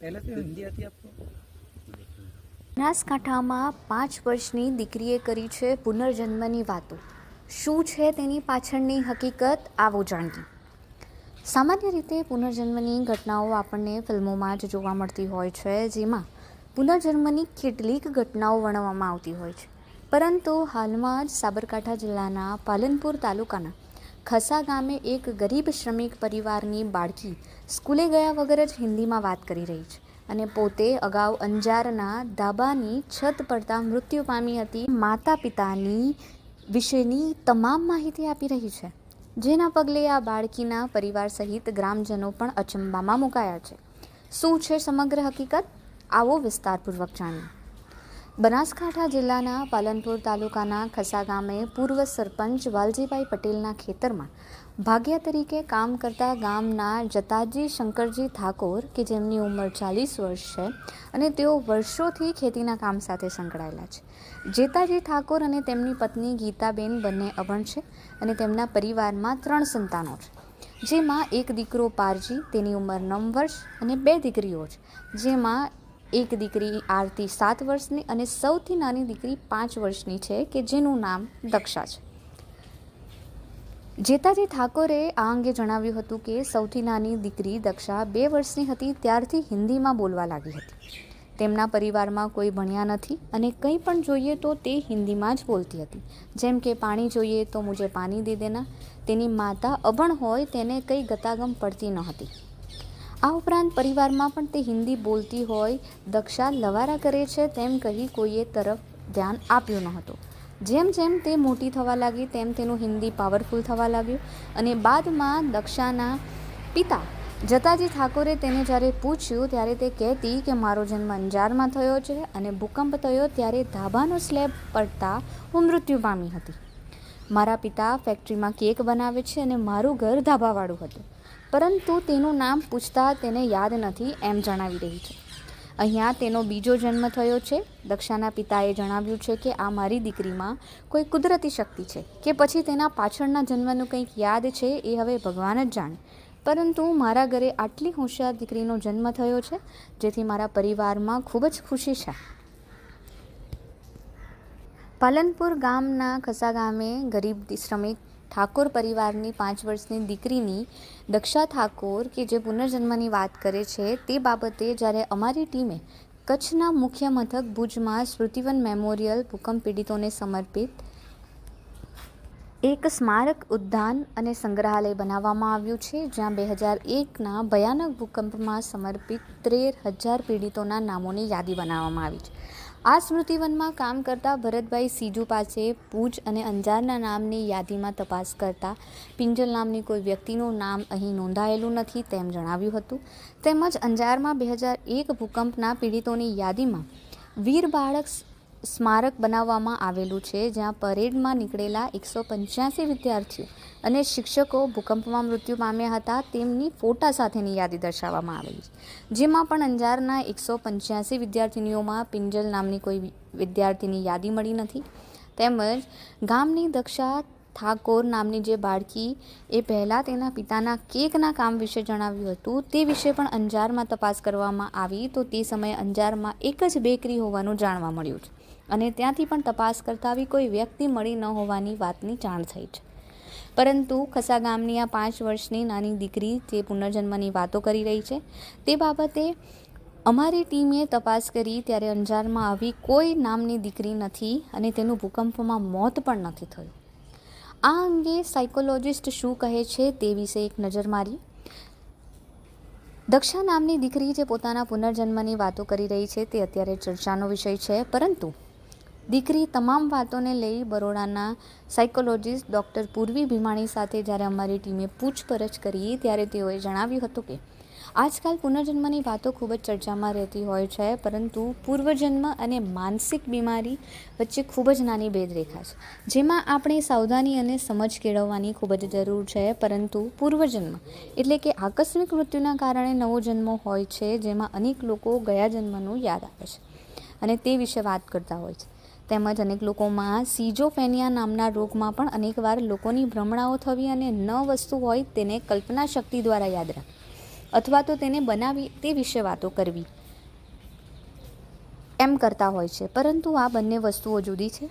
પહેલાથી હિન્દી હતી આપકો? બનાસકાંઠામાં 5 વર્ષની દીકરીએ કરી છે પુનર્જન્મની વાતો. શું છે તેની પાછળની હકીકત, આવો જાણીએ. સામાન્ય રીતે પુનર્જન્મની ઘટનાઓ આપણને ફિલ્મોમાં જ જોવા મળતી હોય છે, જેમાં પુનર્જન્મની કેટલીક ઘટનાઓ વર્ણવવામાં આવતી હોય છે. પરંતુ હાલમાં જ સાબરકાંઠા જિલ્લાના પાલનપુર તાલુકાના ખસા ગામે એક ગરીબ શ્રમિક પરિવારની બાળકી સ્કૂલે ગયા વગર જ હિન્દીમાં વાત કરી રહી છે અને પોતે અગાઉ અંજારના ધાબાની છત પડતા મૃત્યુ પામી હતી. માતા પિતાની વિશેની તમામ માહિતી આપી રહી છે, જેના પગલે આ બાળકીના પરિવાર સહિત ગ્રામજનો પણ અચંબામાં મુકાયા છે. શું છે સમગ્ર હકીકત, આવો વિસ્તારપૂર્વક જાણીએ. બનાસકાંઠા જિલ્લાના પાલનપુર તાલુકાના ખસા ગામે પૂર્વ સરપંચ વાલજીભાઈ પટેલના ખેતરમાં ભાગ્યા તરીકે કામ કરતા ગામના જતાજી શંકરજી ઠાકોર, કે જેમની ઉંમર 40 વર્ષ છે અને તેઓ વર્ષોથી ખેતીના કામ સાથે સંકળાયેલા છે. જેતાજી ઠાકોર અને તેમની પત્ની ગીતાબેન બંને અભણ છે અને તેમના પરિવારમાં 3 સંતાનો છે, જેમાં એક દીકરો પારજી, તેની ઉંમર 9 વર્ષ અને 2 દીકરીઓ છે, જેમાં એક દીકરી આરતી 7 વર્ષની અને સૌથી નાની દીકરી 5 વર્ષની છે, કે જેનું નામ દક્ષા છે. જેતાજી ઠાકોરે આ અંગે જણાવ્યું હતું કે સૌથી નાની દીકરી દક્ષા 2 વર્ષની હતી ત્યારથી હિન્દીમાં બોલવા લાગી હતી. તેમના પરિવારમાં કોઈ ભણ્યા નથી અને કંઈ પણ જોઈએ તો તે હિન્દીમાં જ બોલતી હતી, જેમ કે પાણી જોઈએ તો મુझे પાણી દે દેના. તેની માતા અભણ હોય તેને કંઈ ગતાગમ પડતી ન હતી. આ ઉપરાંત પરિવારમાં પણ તે હિન્દી બોલતી હોય દક્ષા લવારા કરે છે તેમ કહી કોઈએ તરફ ધ્યાન આપ્યું ન હતું. જેમ જેમ તે મોટી થવા લાગી તેમ તેનું હિન્દી પાવરફુલ થવા લાગ્યું અને બાદમાં દક્ષાના પિતા જતાજી ઠાકોરે તેને જ્યારે પૂછ્યું ત્યારે તે કહેતી કે મારો જન્મ અંજારમાં થયો છે અને ભૂકંપ થયો ત્યારે ધાબાનો સ્લેબ પડતા હું મૃત્યુ પામી હતી. મારા પિતા ફેક્ટરીમાં કેક બનાવે છે અને મારું ઘર ધાબાવાળું હતું, પરંતુ તેનું નામ પૂછતા તેને યાદ નથી એમ જણાવી રહી છે. અહીંયા તેનો બીજો જન્મ થયો છે. દક્ષાના પિતાએ જણાવ્યું છે કે આ મારી દીકરીમાં કોઈ કુદરતી શક્તિ છે કે પછી તેના પાછળના જન્મનું કંઈક યાદ છે એ હવે ભગવાન જ જાણે, પરંતુ મારા ઘરે આટલી હોશિયાર દીકરીનો જન્મ થયો છે, જેથી મારા પરિવારમાં ખૂબ જ ખુશી છે. પાલનપુર ગામના ખસા ગામે ગરીબ શ્રમિક ઠાકોર પરિવારની 5 વર્ષની દીકરીની દક્ષા ઠાકોર, કે જે પુનર્જન્મની વાત કરે છે, તે બાબતે જ્યારે અમારી ટીમે કચ્છના મુખ્ય મથક ભુજમાં સ્મૃતિવન મેમોરિયલ ભૂકંપ પીડિતોને સમર્પિત એક સ્મારક ઉદ્યાન અને સંગ્રહાલય બનાવવામાં આવ્યું છે, જ્યાં 2001ના ભયાનક ભૂકંપમાં સમર્પિત 13,000 પીડિતોના નામોની યાદી બનાવવામાં આવી છે. આ સ્મૃતિવનમાં કામ કરતા ભરતભાઈ સીજુ પાસે ભુજ અને અંજારના નામની યાદીમાં તપાસ કરતા પિંજલ નામની કોઈ વ્યક્તિનું નામ અહીં નોંધાયેલું નથી તેમ જણાવ્યું હતું. તેમજ અંજારમાં 2001 ભૂકંપના પીડિતોની યાદીમાં વીર બાળક સ્મારક બનાવવામાં આવેલું છે, જ્યાં પરેડમાં નીકળેલા 185 વિદ્યાર્થીઓ અને શિક્ષકો ભૂકંપમાં મૃત્યુ પામ્યા હતા તેમની ફોટા સાથેની યાદી દર્શાવવામાં આવેલી છે, જેમાં પણ અંજારના 185 વિદ્યાર્થીનીઓમાં પિંજલ નામની કોઈ વિદ્યાર્થીની યાદી મળી નથી. તેમજ ગામની દક્ષા ઠાકોર નામની જે બાળકી એ પહેલાં તેના પિતાના કેકના કામ વિશે જણાવ્યું હતું, તે વિશે પણ અંજારમાં તપાસ કરવામાં આવી તો તે સમયે અંજારમાં એક જ બેકરી હોવાનું જાણવા મળ્યું છે અને ત્યાંથી પણ તપાસ કરતા આવી કોઈ વ્યક્તિ મળી ન હોવાની વાતની જાણ થઈ છે. પરંતુ ખસા ગામની આ 5 વર્ષની નાની દીકરી જે પુનર્જન્મની વાતો કરી રહી છે, તે બાબતે અમારી ટીમે તપાસ કરી ત્યારે અંજારમાં આવી કોઈ નામની દીકરી નથી અને તેનું ભૂકંપમાં મોત પણ નથી થયું. આ અંગે સાયકોલોજિસ્ટ શું કહે છે તે વિશે એક નજર મારી. દક્ષા નામની દીકરી જે પોતાના પુનર્જન્મની વાતો કરી રહી છે તે અત્યારે ચર્ચાનો વિષય છે, પરંતુ દીકરી તમામ વાતોને લઈ બરોડાના સાયકોલોજિસ્ટ ડૉક્ટર પૂર્વી ભીમાણી સાથે જ્યારે અમારી ટીમે પૂછપરછ કરી ત્યારે તેઓએ જણાવ્યું હતું કે આજકાલ પુનર્જન્મની વાતો ખૂબ જ ચર્ચામાં રહેતી હોય છે, પરંતુ પૂર્વજન્મ અને માનસિક બીમારી વચ્ચે ખૂબ જ નાની ભેદરેખા છે, જેમાં આપણે સાવધાની અને સમજ કેળવવાની ખૂબ જ જરૂર છે. પરંતુ પૂર્વજન્મ એટલે કે આકસ્મિક મૃત્યુના કારણે નવો જન્મ હોય છે, જેમાં અનેક લોકો ગયા જન્મનું યાદ આવે છે અને તે વિશે વાત કરતા હોય છે. તેમજ અનેક લોકોમાં સિઝોફ્રેનિયા નામના રોગમાં પણ અનેકવાર લોકોની ભ્રમણાઓ થવી અને ન વસ્તુ હોય તેને કલ્પના શક્તિ દ્વારા યાદ રાખવી, અથવા તો તેને બનાવી તે વિશે વાતો કરવી એમ કરતા હોય છે, પરંતુ આ બંને વસ્તુઓ જુદી છે,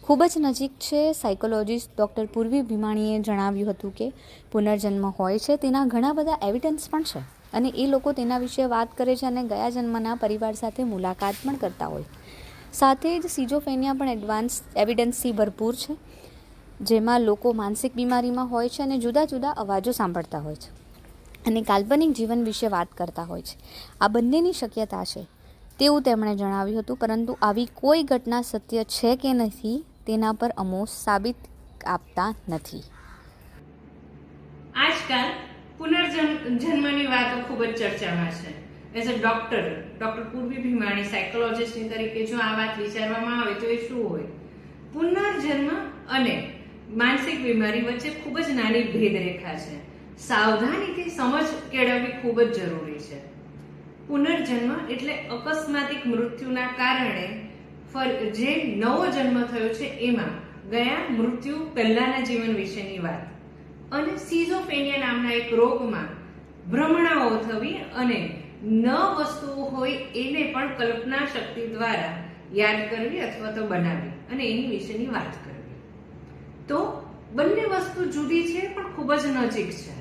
ખૂબ જ નજીક છે. સાયકોલોજિસ્ટ ડૉક્ટર પૂર્વી ભીમાણીએ જણાવ્યું હતું કે પુનર્જન્મ હોય છે, તેના ઘણા બધા એવિડન્સ પણ છે અને એ લોકો તેના વિશે વાત કરે છે અને ગયા જન્મના પરિવાર સાથે મુલાકાત પણ કરતા હોય. સાથે જ સિઝોફ્રેનિયા પણ એડવાન્સ એવિડન્સથી ભરપૂર છે, જેમાં લોકો માનસિક બીમારીમાં હોય છે અને જુદા જુદા અવાજો સાંભળતા હોય છે અને કાલ્પનિક જીવન વિશે વાત કરતા હોય છે. આ બંનેની શક્યતા છે તેવું તેમણે જણાવ્યું હતું, પરંતુ આવી કોઈ ઘટના સત્ય છે કે નથી તેના પર અમો સાબિત આપતા નથી. આજકાલ પુનર્જન્મની વાતો ખૂબ જ ચર્ચામાં છે. એઝ અ ડોક્ટર પૂર્વી ભીમાણી સાયકોલોજિસ્ટની તરીકે જો આ વાત વિચારવામાં આવે તો એ શું હોય? પુનર્જન્મ અને માનસિક બીમારી વચ્ચે ખૂબ જ નાની ભેદરેખા છે. સાવધાનીથી સમજ કેળવવી ખૂબ જ જરૂરી છે. પુનર્જન્મ એટલે અકસ્માતિક મૃત્યુના કારણે જે નવો જન્મ થયો છે એમાં ગયા મૃત્યુ પહેલાના જીવન વિશેની વાત. અને સિઝોફ્રેનિયા નામના એક રોગમાં ભ્રમણાઓ થવી અને ન વસ્તુઓ હોય એને પણ કલ્પના શક્તિ દ્વારા યાદ કરવી અથવા તો બનાવવી અને એની વિશેની વાત કરવી. તો બંને વસ્તુ જુદી છે પણ ખૂબ જ નજીક છે.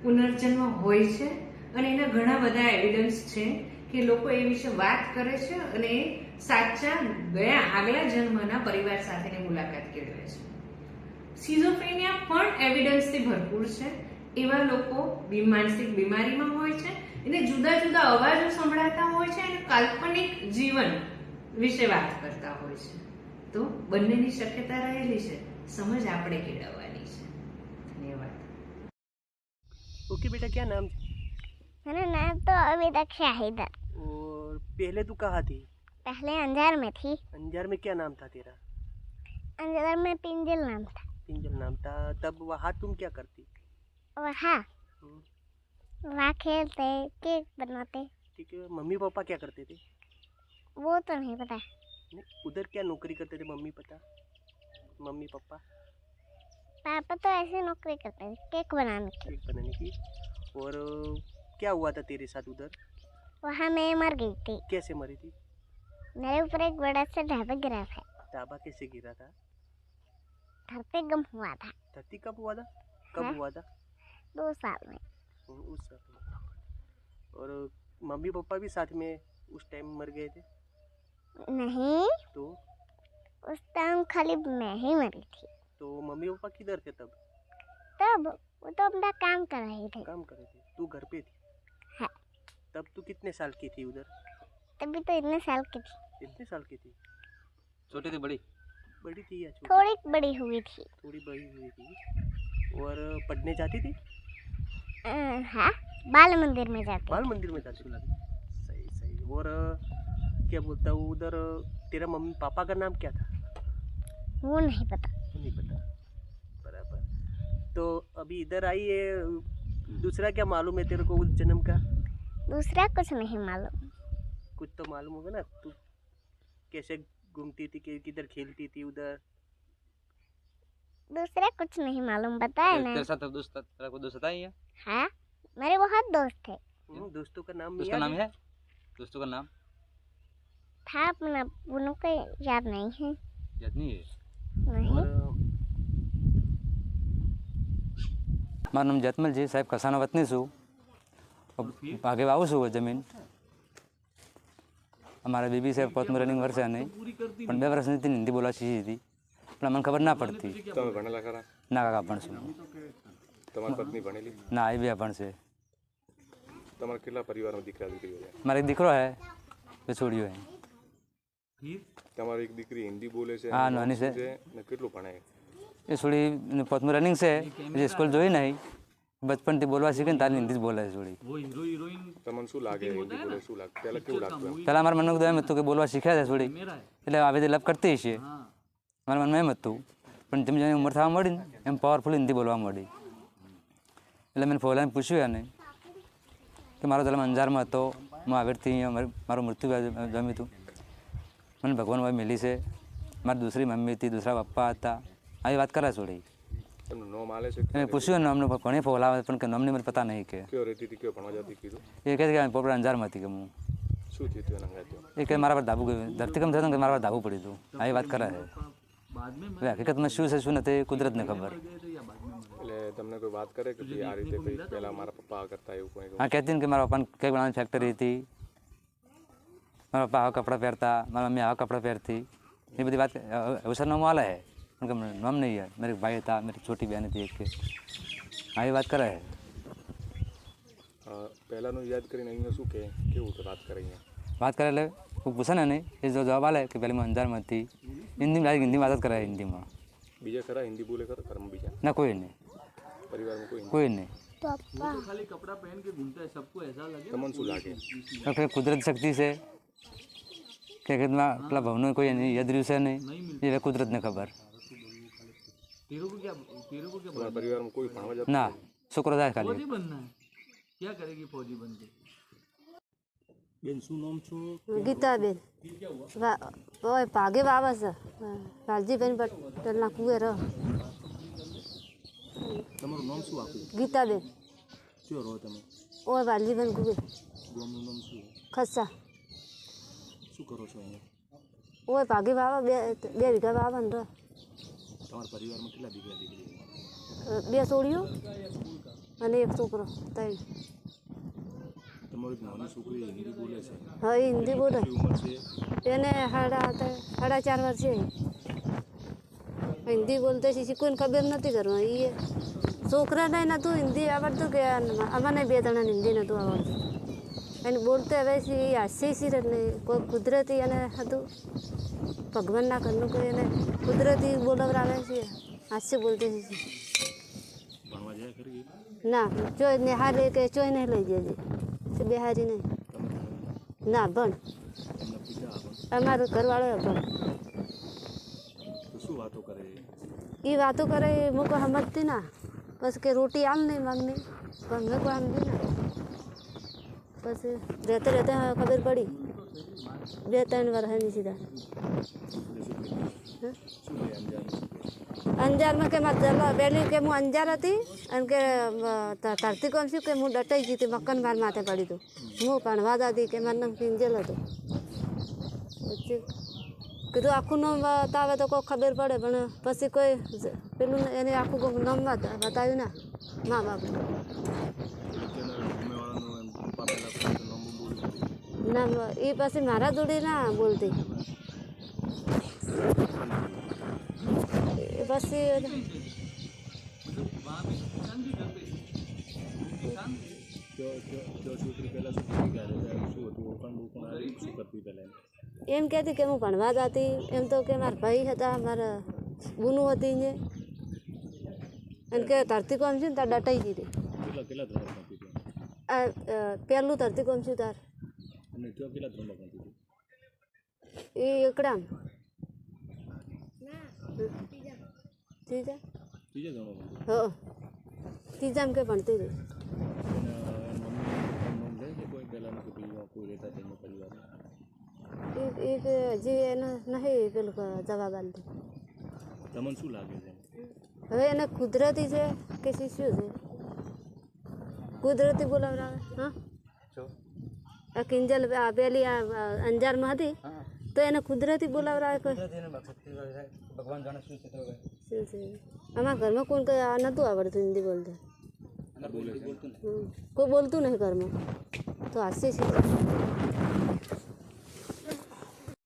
પુનર્જન્મ હોય છે અને એના ઘણા બધા એવિડન્સ છે કે લોકો એ વિશે વાત કરે છે અને એ સાચા આગલા જન્મના પરિવાર સાથેની મુલાકાત કેળવે છે. સિઝોફ્રેનિયા પણ એવિડન્સથી ભરપૂર છે. એવા લોકો માનસિક બીમારીમાં હોય છે, એને જુદા જુદા અવાજો સંભળાતા હોય છે અને કાલ્પનિક જીવન વિશે વાત કરતા હોય છે. તો બંનેની શક્યતા રહેલી છે, સમજ આપણે કેળવવાની છે. ધન્યવાદ. ओके बेटा, क्या नाम? मेरा नाम तो अभी तक शाहिद है। और पहले तू कहाँ थी? पहले अंजार में थी। अंजार में क्या नाम था तेरा? अंजार में पिंजल नाम था। पिंजल नाम था। तब वहाँ तुम क्या करती? वहाँ वहाँ खेलते, केक बनाते। ठीक है। मम्मी पापा क्या करते थे? वो तो नहीं पता। उधर क्या नौकरी करते थे मम्मी पापा? पापा तो ऐसे नौकरी करते थे, केक बनाने की। केक बनाने की। और क्या हुआ था तेरे साथ उधर? वहाँ मैं मर गई थी। कैसे मरी थी? मेरे ऊपर एक बड़ा सा ढाबा गिरा था। ढाबा कैसे गिरा था? धरती गम हुआ था। धरती कब हुआ था? कब हुआ था? 2 साल में। उस साल में। और मम्मी पापा भी साथ में उस टाइम मर गए थे? नहीं, तो उस टाइम खाली मैं ही मरी थी। तो मम्मी पापा किधर थे तब? तब वो तो अपना काम कर रहे थे। काम कर रहे थे, तू घर पे थी? हाँ। तब तू कितने साल की थी उधर? तभी तो इतने साल की थी। कितने साल की थी? छोटी थी बड़ी? बड़ी थी या छोटी? थोड़ी बड़ी हुई थी। थोड़ी बड़ी हुई थी। और पढ़ने जाती थी? हाँ, बाल मंदिर में जाती। बाल मंदिर में जाती थी। सही सही। और क्या बोलता हूँ, उधर तेरा मम्मी पापा का नाम क्या था? वो नहीं पता। नहीं पता। बराबर। तो अभी इधर आई है, दूसरा क्या मालूम है तेरे को उस जन्म का? दूसरा कुछ नहीं मालूम। कुछ तो मालूम होगा ना, तू कैसे घूमती थी, किधर खेलती थी उधर? दूसरा कुछ नहीं मालूम, बताया ना। तेरे साथ तेरा कोई दोस्त है? हाँ, मेरे बहुत दोस्त थे। दोस्तों का नाम उसका नाम है? दोस्तों का नाम था अपना, उन्हों को याद नहीं है। याद नहीं है? नहीं। મારું નામ જતમલજી સાહેબ, કસાના વતની છું. આગે આવું છું જમીન. અમારા બીબી સાહેબ પોતનું રનિંગ વર્ષે નહીં, પણ 2 વર્ષની હિન્દી બોલવા શીખી હતી, પણ મને ખબર ના પડતી. તમે ભણેલા ખરા? ના કાકા ભણશું. તમારી પત્ની ભણેલી? ના, એ બી ભણશે. તમારા કેટલા પરિવારમાં દીકરા દીકરીઓ છે? મારે એક દીકરો હે, 2 છોડીઓ હે. તમારી એક દીકરી હિન્દી બોલે છે? હા, નાની છે. ને કેટલું ભણે? એ છોડી પોતનું રનિંગ છે, જે સ્કૂલ જોઈ નહીં, બચપનથી બોલવા શીખે ને તારી હિન્દી જ બોલે છે છોડી. તમને શું લાગે હિન્દી બોલે? શું લાગે? પહેલા કેવું લાગતું? પહેલાં મારા મનમાં બધું એમ હતું કે બોલવા શીખ્યા છે છોડી, એટલે આવી રીતે લપ કરતી છે. મારા મનમાં એમ હતું, પણ જેમ જેમ ઉંમર થવા મળી ને એમ પાવરફુલ હિન્દી બોલવા મળી. એટલે મેં ફોલાને પૂછ્યું એને કે મારો જન્મ અંજારમાં હતો, હું આવેરથી અહીંયા મારું મૃત્યુ જમ્યું હતું, મને ભગવાન ભાઈ મિલી છે, મારી દૂસરી મમ્મી હતી, દૂસરા પપ્પા હતા, આવી વાત કરે છોડી. એમનું નામ આલે છે એને પૂછ્યું નામનું પણ ઘણી ફોલ આવે પણ કે નામની મને પતા નહીં કે કયો રહેતી હતી કયો ભણવા જતી કીધું એ કહે કે પોપડા અંજારમાં હતી કે હું શું થયું હતું એના અંગાથી એ કે મારા પર ધાબુ ધરતીકંપ થયો કે મારા પર ધાબુ પડ્યું હતું આવી વાત કરે છે હવે હકીકતમાં શું છે શું નથી કુદરતને ખબર એટલે તમને કોઈ વાત કરે કે ભાઈ આ રીતે ભાઈ પહેલા મારા પપ્પા આ કરતા એવું કોઈ હા કહેતી ને કે મારા પપ્પાને કંઈક બનાવવાની ફેક્ટરી હતી મારા પપ્પા આવા કપડાં પહેરતા મારા મમ્મી આવા કપડાં પહેરતી એ બધી વાત અવસર નામ આલે है उनका नाम नहीं है मेरे भाई था मेरी छोटी बहन थी एक के આવી વાત કરે છે પહેલાનું યાદ કરીને અહીંયા શું કે કેવું કે વાત કરે અહીંયા વાત કરે એટલે કોઈ પૂછે ને નહીં એ જો જવાબ આલે કે પહેલી અંજારમાં હતી હિન્દીમાં વાત જ કરે હિન્દીમાં બીજા ખરા હિન્દી બોલે ખરા ઘરમાં બીજા ના કોઈ નહીં પરિવારમાં કોઈ કોઈ નહીં તમને શું લાગે તો કુદરત શક્તિ છે કે ખેતમાં પેલા ભાવનું કોઈ યાદ રહ્યું છે નહીં એ કુદરતને ખબર તમારા પરિવારમાં કોઈ ભણવા જતું ના છોકરો જાય ખાલી બેન શું નામ છો ગીતાબેન ઓય ભાગે વાવે છે વાલજીભાઈ પટેલના કુએ રહો તમારું નામ શું આપ્યું ગીતાબેન શું રહો તમે ઓય વાલજીભાઈ કુએ ગામનું નામ શું ખસ્સા શું કરો છો અહીંયા ઓય ભાગે વાવે બે વીઘા વાવે ને રહો તમારા પરિવારમાં કેટલા દીકરા દીકરી બે છોડીઓ અને એક છોકરો ત્રણ તમારી નાની છોકરી હિન્દી બોલે છે હા એ હિન્દી બોલે ઉંમર છે એને સાડા 4 વર્ષે હિન્દી બોલતે શીખી કોઈને ખબર નથી કરવા એ છોકરાને નહોતું હિન્દી આવડતું કે અમને બે જણાને હિન્દી નહોતું આવડતું એને બોલતે હવે એ હાસ્ય છે ને કોઈ કુદરતી એને હતું ભગવાનના ઘરનું કોઈ એને કુદરતી બોલવરાવે છે હાસ્ય બોલતે શીખી ભણવા જાય ખરી ના ચોય નિહારે કે ચોય નહીં લઈ જજે બિહારી નહીં ના ભણ અમારો ઘરવાળો ભણ તો શું વાતો કરે એ વાતો કરે હું કોઈ સમજતી ના પછી કે રોટી આમ નહીં મમ્મી પણ મેં કોઈ સમજી ના પછી રહેતે રહેતે ખબર પડી 2-3 વર્ષની સીધા અંજારમાં કે મારે પહેલી કે હું અંજાર હતી અને કે ધરતીકંપ શું કે હું ડટાઈ ગઈ હતી મકાન માર માથે પડી હતું હું ભણવા દાદી કે મારું નામ કિંજલ હતું પછી કીધું આખું નામ બતાવે તો કોઈ ખબર પડે પણ પછી કોઈ પેલું એને આખું નામ બતાવ્યું ના મા બાપને ના એ પછી મારા જોડે ના બોલતી પછી એમ કહેતી કે હું ભણવા જતી એમ તો કે મારા ભાઈ હતા મારા બુનું હતી ને અને કે ધરતીકંપ છે ને તાર ડટાઈ ગઈ હતી પહેલું ધરતીકંપ છું તાર એ એકડામ ત્રીજામ કે ભણતી હતી એક હજી એને નહીં પેલું જવાબ આપતી તમને શું લાગે છે હવે એને કુદરતી છે કે શિષ્યો છે કુદરતી બોલાવરાવે હા આ કિંજલ પેલી અંજારમાં હતી તો એને કુદરતી બોલાવરાવે કોઈ ભગવાન જાણે શું છે શું છે અમારા ઘરમાં કોઈ નહોતું આવડતું હિન્દી બોલતા કોઈ બોલતું નહીં ઘરમાં તો હાસ્ય છે